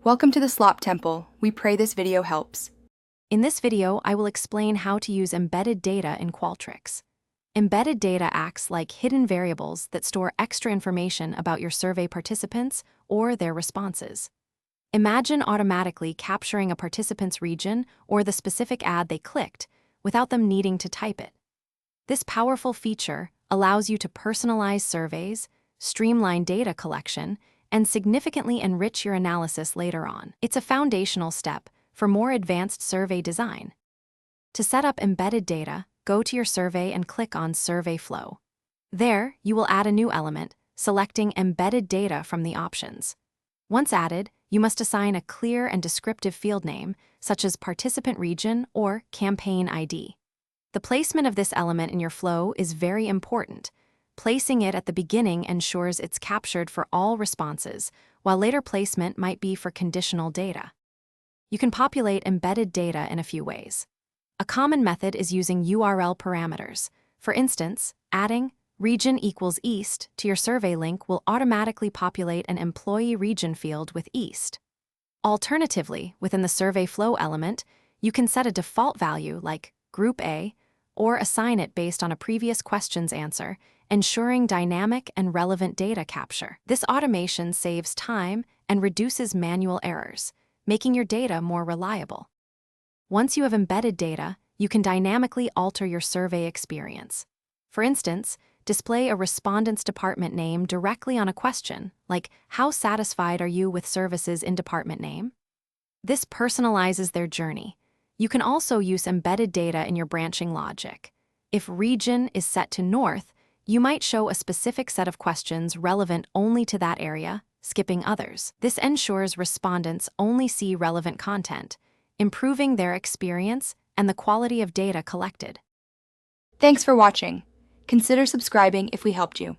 Welcome to the Slop Temple. We pray this video helps. In this video, I will explain how to use embedded data in Qualtrics. Embedded data acts like hidden variables that store extra information about your survey participants or their responses. Imagine automatically capturing a participant's region or the specific ad they clicked without them needing to type it. This powerful feature allows you to personalize surveys, streamline data collection, and significantly enrich your analysis later on. It's a foundational step for more advanced survey design. To set up embedded data, go to your survey and click on Survey Flow. There, you will add a new element, selecting Embedded Data from the options. Once added, you must assign a clear and descriptive field name, such as Participant Region or Campaign ID. The placement of this element in your flow is very important. Placing it at the beginning ensures it's captured for all responses, while later placement might be for conditional data. You can populate embedded data in a few ways. A common method is using URL parameters. For instance, adding region equals East to your survey link will automatically populate an employee region field with East. Alternatively, within the survey flow element, you can set a default value like Group A, or assign it based on a previous question's answer, ensuring dynamic and relevant data capture. This automation saves time and reduces manual errors, making your data more reliable. Once you have embedded data, you can dynamically alter your survey experience. For instance, display a respondent's department name directly on a question, like, "How satisfied are you with services in department name?" This personalizes their journey. You can also use embedded data in your branching logic. If region is set to North, you might show a specific set of questions relevant only to that area, skipping others. This ensures respondents only see relevant content, improving their experience and the quality of data collected. Thanks for watching. Consider subscribing if we helped you.